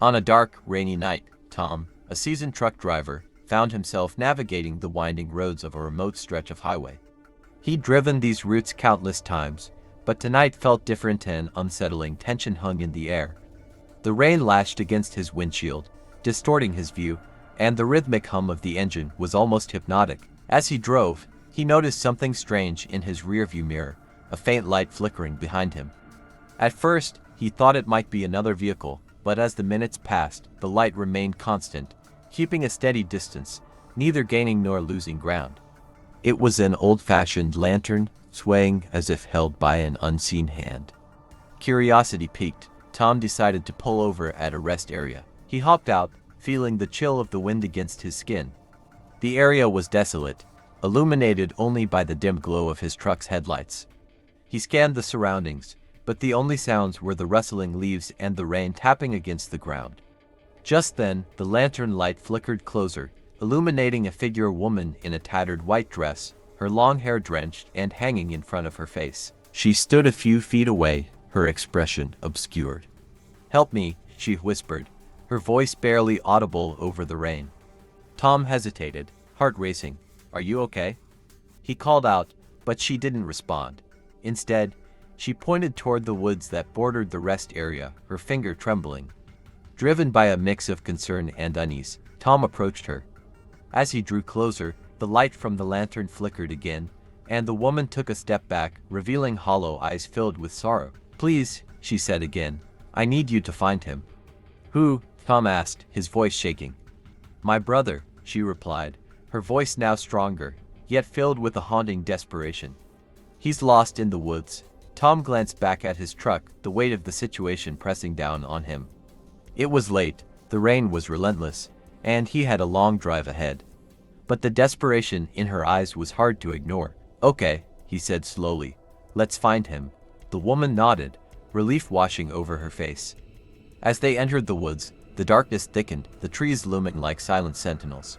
On a dark, rainy night, Tom, a seasoned truck driver, found himself navigating the winding roads of a remote stretch of highway. He'd driven these routes countless times, but tonight felt different. An unsettling tension hung in the air. The rain lashed against his windshield, distorting his view, and the rhythmic hum of the engine was almost hypnotic. As he drove, he noticed something strange in his rearview mirror, a faint light flickering behind him. At first, he thought it might be another vehicle, but as the minutes passed, the light remained constant, keeping a steady distance, neither gaining nor losing ground. It was an old-fashioned lantern, swaying as if held by an unseen hand. Curiosity piqued, Tom decided to pull over at a rest area. He hopped out, feeling the chill of the wind against his skin. The area was desolate, illuminated only by the dim glow of his truck's headlights. He scanned the surroundings, but the only sounds were the rustling leaves and the rain tapping against the ground. Just then, the lantern light flickered closer, illuminating a figure woman in a tattered white dress, her long hair drenched and hanging in front of her face. She stood a few feet away, her expression obscured. "Help me," she whispered, her voice barely audible over the rain. Tom hesitated, heart racing. "Are you okay?" He called out, but she didn't respond. Instead, she pointed toward the woods that bordered the rest area, her finger trembling. Driven by a mix of concern and unease, Tom approached her. As he drew closer, the light from the lantern flickered again, and the woman took a step back, revealing hollow eyes filled with sorrow. "Please," she said again, "I need you to find him." "Who?" Tom asked, his voice shaking. "My brother," she replied, her voice now stronger, yet filled with a haunting desperation. "He's lost in the woods." Tom glanced back at his truck, the weight of the situation pressing down on him. It was late, the rain was relentless, and he had a long drive ahead. But the desperation in her eyes was hard to ignore. "Okay," he said slowly, "let's find him." The woman nodded, relief washing over her face. As they entered the woods, the darkness thickened, the trees looming like silent sentinels.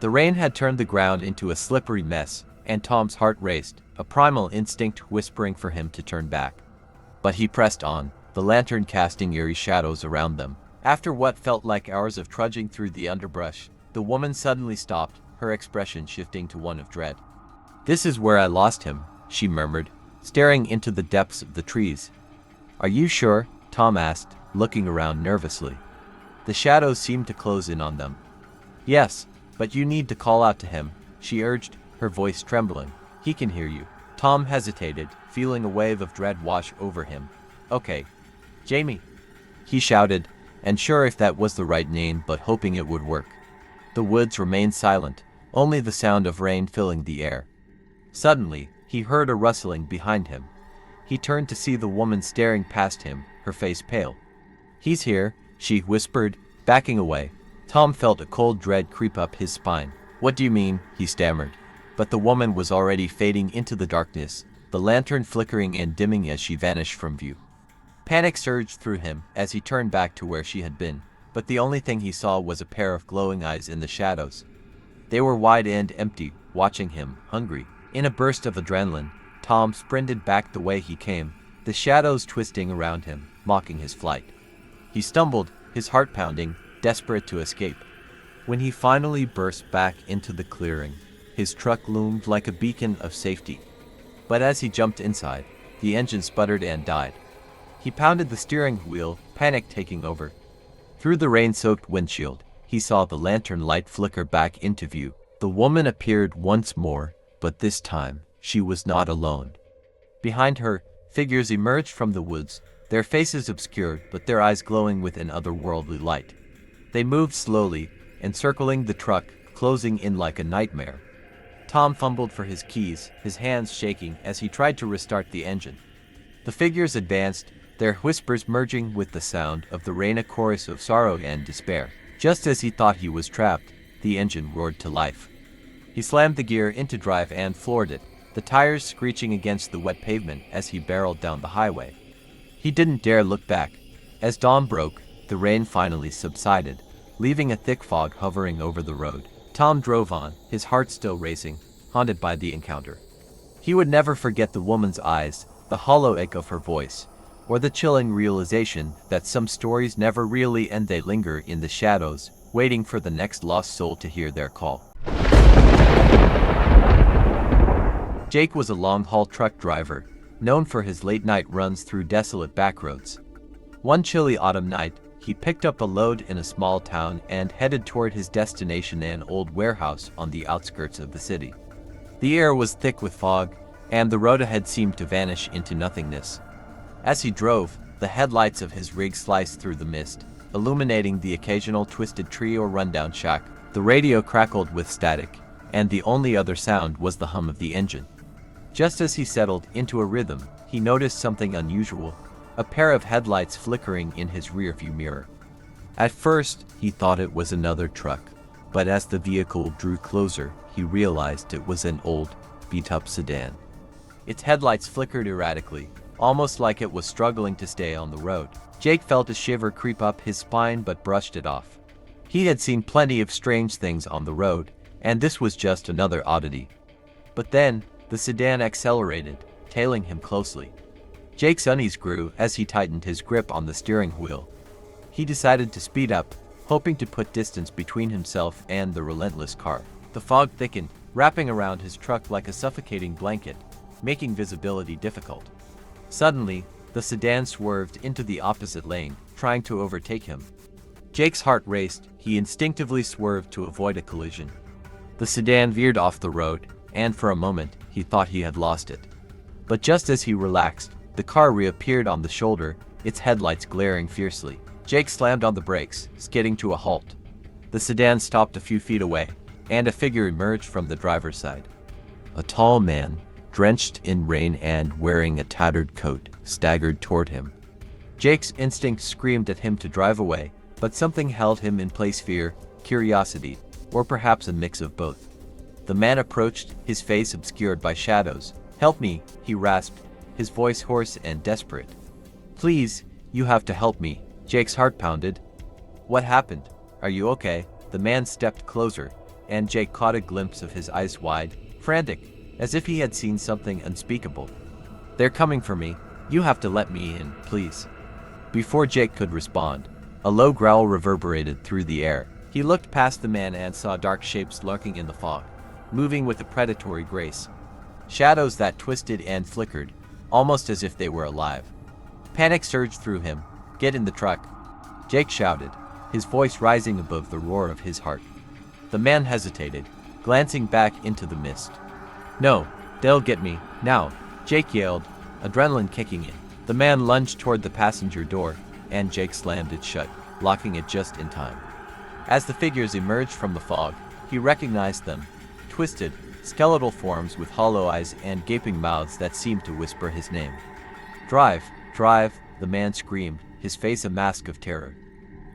The rain had turned the ground into a slippery mess, and Tom's heart raced, a primal instinct whispering for him to turn back. But he pressed on, the lantern casting eerie shadows around them. After what felt like hours of trudging through the underbrush, the woman suddenly stopped, her expression shifting to one of dread. "This is where I lost him," she murmured, staring into the depths of the trees. "Are you sure?" Tom asked, looking around nervously. The shadows seemed to close in on them. "Yes, but you need to call out to him," she urged, her voice trembling. "He can hear you." Tom hesitated, feeling a wave of dread wash over him. "Okay. Jamie," he shouted, unsure if that was the right name but hoping it would work. The woods remained silent, only the sound of rain filling the air. Suddenly, he heard a rustling behind him. He turned to see the woman staring past him, her face pale. "He's here," she whispered, backing away. Tom felt a cold dread creep up his spine. "What do you mean?" he stammered. But the woman was already fading into the darkness, the lantern flickering and dimming as she vanished from view. Panic surged through him as he turned back to where she had been, but the only thing he saw was a pair of glowing eyes in the shadows. They were wide and empty, watching him, hungry. In a burst of adrenaline, Tom sprinted back the way he came, the shadows twisting around him, mocking his flight. He stumbled, his heart pounding, desperate to escape. When he finally burst back into the clearing, his truck loomed like a beacon of safety. But as he jumped inside, the engine sputtered and died. He pounded the steering wheel, panic taking over. Through the rain-soaked windshield, he saw the lantern light flicker back into view. The woman appeared once more, but this time, she was not alone. Behind her, figures emerged from the woods, their faces obscured but their eyes glowing with an otherworldly light. They moved slowly, encircling the truck, closing in like a nightmare. Tom fumbled for his keys, his hands shaking as he tried to restart the engine. The figures advanced, their whispers merging with the sound of the rain, a chorus of sorrow and despair. Just as he thought he was trapped, the engine roared to life. He slammed the gear into drive and floored it, the tires screeching against the wet pavement as he barreled down the highway. He didn't dare look back. As dawn broke, the rain finally subsided, leaving a thick fog hovering over the road. Tom drove on, his heart still racing, haunted by the encounter. He would never forget the woman's eyes, the hollow echo of her voice, or the chilling realization that some stories never really end, they linger in the shadows, waiting for the next lost soul to hear their call. Jake was a long-haul truck driver, known for his late-night runs through desolate backroads. One chilly autumn night, he picked up a load in a small town and headed toward his destination, an old warehouse on the outskirts of the city. The air was thick with fog, and the road ahead seemed to vanish into nothingness. As he drove, the headlights of his rig sliced through the mist, illuminating the occasional twisted tree or rundown shack. The radio crackled with static, and the only other sound was the hum of the engine. Just as he settled into a rhythm, he noticed something unusual, a pair of headlights flickering in his rearview mirror. At first, he thought it was another truck, but as the vehicle drew closer, he realized it was an old, beat-up sedan. Its headlights flickered erratically, almost like it was struggling to stay on the road. Jake felt a shiver creep up his spine but brushed it off. He had seen plenty of strange things on the road, and this was just another oddity. But then, the sedan accelerated, tailing him closely. Jake's unease grew as he tightened his grip on the steering wheel. He decided to speed up, hoping to put distance between himself and the relentless car. The fog thickened, wrapping around his truck like a suffocating blanket, making visibility difficult. Suddenly, the sedan swerved into the opposite lane, trying to overtake him. Jake's heart raced. He instinctively swerved to avoid a collision. The sedan veered off the road, and for a moment, he thought he had lost it. But just as he relaxed, the car reappeared on the shoulder, its headlights glaring fiercely. Jake slammed on the brakes, skidding to a halt. The sedan stopped a few feet away, and a figure emerged from the driver's side. A tall man, drenched in rain and wearing a tattered coat, staggered toward him. Jake's instinct screamed at him to drive away, but something held him in place: fear, curiosity, or perhaps a mix of both. The man approached, his face obscured by shadows. "Help me," he rasped, his voice hoarse and desperate. "Please, you have to help me." Jake's heart pounded. "What happened? Are you okay?" The man stepped closer, and Jake caught a glimpse of his eyes wide, frantic, as if he had seen something unspeakable. "They're coming for me. You have to let me in, please." Before Jake could respond, a low growl reverberated through the air. He looked past the man and saw dark shapes lurking in the fog, moving with a predatory grace. Shadows that twisted and flickered, almost as if they were alive. Panic surged through him. "Get in the truck," Jake shouted, his voice rising above the roar of his heart. The man hesitated, glancing back into the mist. "No, they'll get me, now," Jake yelled, adrenaline kicking in. The man lunged toward the passenger door, and Jake slammed it shut, locking it just in time. As the figures emerged from the fog, he recognized them, twisted, skeletal forms with hollow eyes and gaping mouths that seemed to whisper his name. "Drive, drive," the man screamed, his face a mask of terror.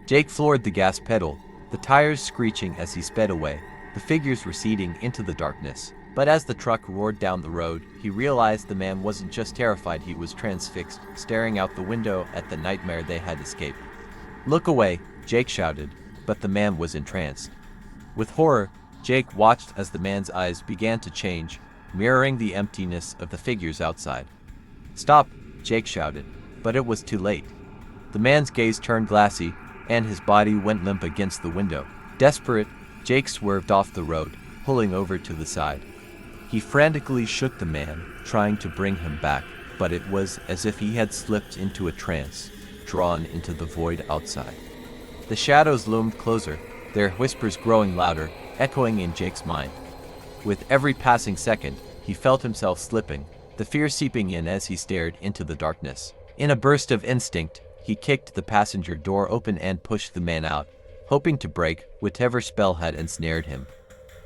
Jake floored the gas pedal, the tires screeching as he sped away, the figures receding into the darkness. But as the truck roared down the road, he realized the man wasn't just terrified, he was transfixed, staring out the window at the nightmare they had escaped. "Look away," Jake shouted, but the man was entranced. With horror, Jake watched as the man's eyes began to change, mirroring the emptiness of the figures outside. "Stop," Jake shouted, but it was too late. The man's gaze turned glassy, and his body went limp against the window. Desperate, Jake swerved off the road, pulling over to the side. He frantically shook the man, trying to bring him back, but it was as if he had slipped into a trance, drawn into the void outside. The shadows loomed closer, their whispers growing louder, echoing in Jake's mind. With every passing second, he felt himself slipping, the fear seeping in as he stared into the darkness. In a burst of instinct, he kicked the passenger door open and pushed the man out, hoping to break whatever spell had ensnared him.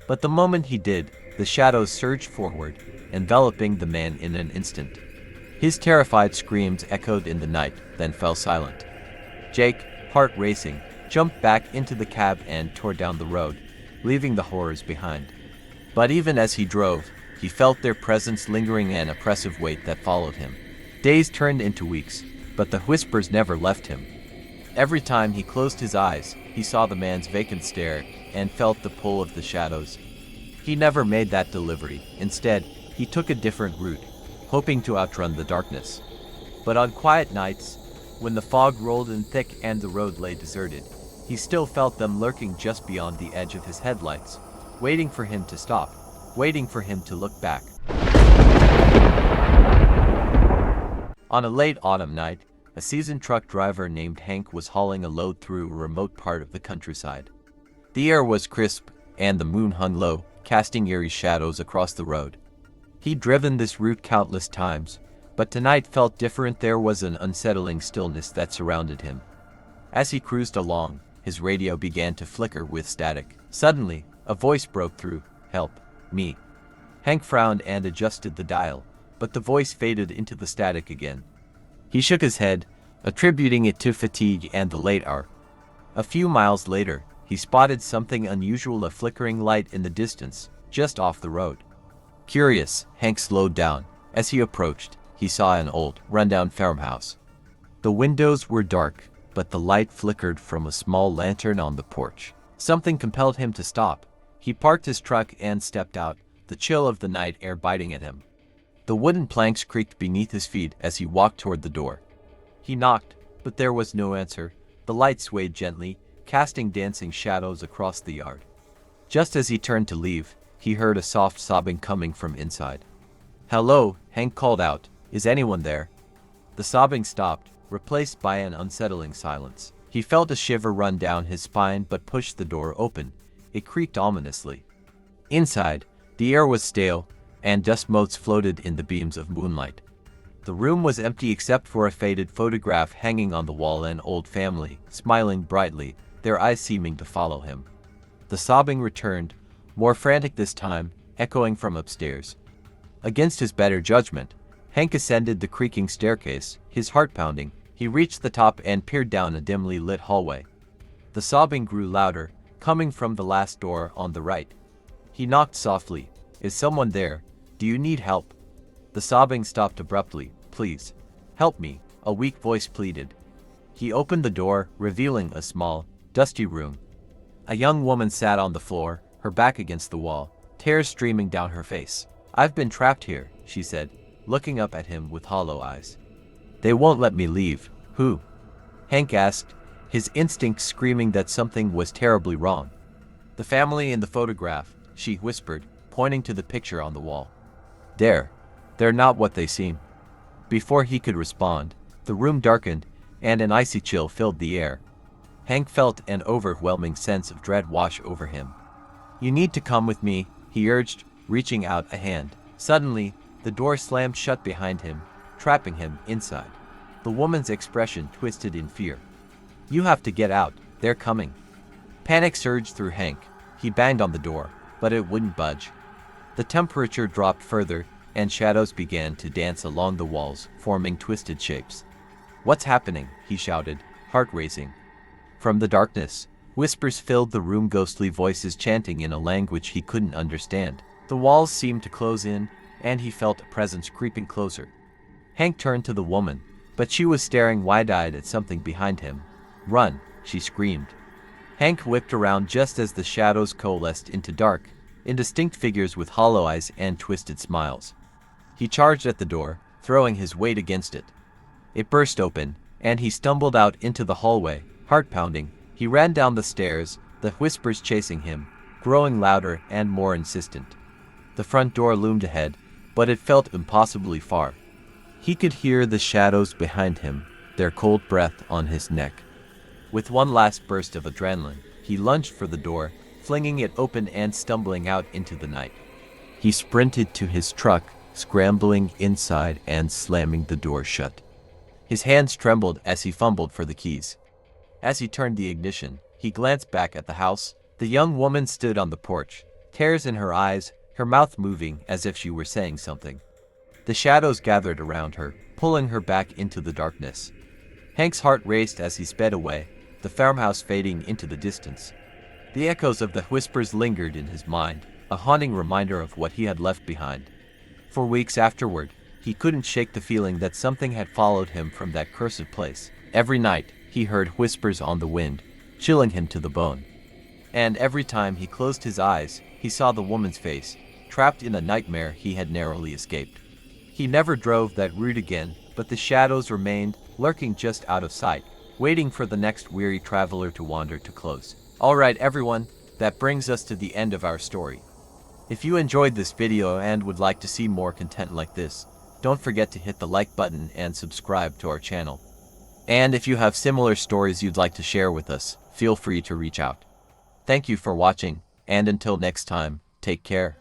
But the moment he did, the shadows surged forward, enveloping the man in an instant. His terrified screams echoed in the night, then fell silent. Jake, heart racing, jumped back into the cab and tore down the road, leaving the horrors behind. But even as he drove, he felt their presence lingering, an oppressive weight that followed him. Days turned into weeks, but the whispers never left him. Every time he closed his eyes, he saw the man's vacant stare and felt the pull of the shadows. He never made that delivery. Instead, he took a different route, hoping to outrun the darkness. But on quiet nights, when the fog rolled in thick and the road lay deserted, he still felt them lurking just beyond the edge of his headlights, waiting for him to stop, waiting for him to look back. On a late autumn night, a seasoned truck driver named Hank was hauling a load through a remote part of the countryside. The air was crisp, and the moon hung low, casting eerie shadows across the road. He'd driven this route countless times, but tonight felt different. There was an unsettling stillness that surrounded him. As he cruised along, his radio began to flicker with static. Suddenly, a voice broke through. "Help, me." Hank frowned and adjusted the dial, but the voice faded into the static again. He shook his head, attributing it to fatigue and the late hour. A few miles later, he spotted something unusual, a flickering light in the distance, just off the road. Curious, Hank slowed down. As he approached, he saw an old, rundown farmhouse. The windows were dark, but the light flickered from a small lantern on the porch. Something compelled him to stop. He parked his truck and stepped out, the chill of the night air biting at him. The wooden planks creaked beneath his feet as he walked toward the door. He knocked, but there was no answer. The light swayed gently, casting dancing shadows across the yard. Just as he turned to leave, he heard a soft sobbing coming from inside. "Hello," Hank called out. "Is anyone there?" The sobbing stopped, replaced by an unsettling silence. He felt a shiver run down his spine but pushed the door open. It creaked ominously. Inside, the air was stale, and dust motes floated in the beams of moonlight. The room was empty except for a faded photograph hanging on the wall, an old family, smiling brightly, their eyes seeming to follow him. The sobbing returned, more frantic this time, echoing from upstairs. Against his better judgment, Hank ascended the creaking staircase, his heart pounding. He reached the top and peered down a dimly lit hallway. The sobbing grew louder, coming from the last door on the right. He knocked softly. "Is someone there? Do you need help?" The sobbing stopped abruptly. "Please, help me," a weak voice pleaded. He opened the door, revealing a small, dusty room. A young woman sat on the floor, her back against the wall, tears streaming down her face. "I've been trapped here," she said, looking up at him with hollow eyes. "They won't let me leave." "Who?" Hank asked, his instincts screaming that something was terribly wrong. "The family in the photograph," she whispered, pointing to the picture on the wall. They're not what they seem." Before he could respond, the room darkened, and an icy chill filled the air. Hank felt an overwhelming sense of dread wash over him. "You need to come with me," he urged, reaching out a hand. Suddenly, the door slammed shut behind him, trapping him inside. The woman's expression twisted in fear. "You have to get out. They're coming." Panic surged through Hank. He banged on the door, but it wouldn't budge. The temperature dropped further, and shadows began to dance along the walls, forming twisted shapes. "What's happening?" he shouted, heart racing. From the darkness, whispers filled the room, ghostly voices chanting in a language he couldn't understand. The walls seemed to close in, and he felt a presence creeping closer. Hank turned to the woman, but she was staring wide-eyed at something behind him. "Run!" she screamed. Hank whipped around just as the shadows coalesced into dark, indistinct figures with hollow eyes and twisted smiles. He charged at the door, throwing his weight against it. It burst open, and he stumbled out into the hallway, heart pounding. He ran down the stairs, the whispers chasing him, growing louder and more insistent. The front door loomed ahead, but it felt impossibly far. He could hear the shadows behind him, their cold breath on his neck. With one last burst of adrenaline, he lunged for the door, flinging it open and stumbling out into the night. He sprinted to his truck, scrambling inside and slamming the door shut. His hands trembled as he fumbled for the keys. As he turned the ignition, he glanced back at the house. The young woman stood on the porch, tears in her eyes, her mouth moving as if she were saying something. The shadows gathered around her, pulling her back into the darkness. Hank's heart raced as he sped away, the farmhouse fading into the distance. The echoes of the whispers lingered in his mind, a haunting reminder of what he had left behind. For weeks afterward, he couldn't shake the feeling that something had followed him from that cursed place. Every night, he heard whispers on the wind, chilling him to the bone. And every time he closed his eyes, he saw the woman's face, trapped in a nightmare he had narrowly escaped. He never drove that route again, but the shadows remained, lurking just out of sight, waiting for the next weary traveler to wander too close. Alright everyone, that brings us to the end of our story. If you enjoyed this video and would like to see more content like this, don't forget to hit the like button and subscribe to our channel. And if you have similar stories you'd like to share with us, feel free to reach out. Thank you for watching, and until next time, take care.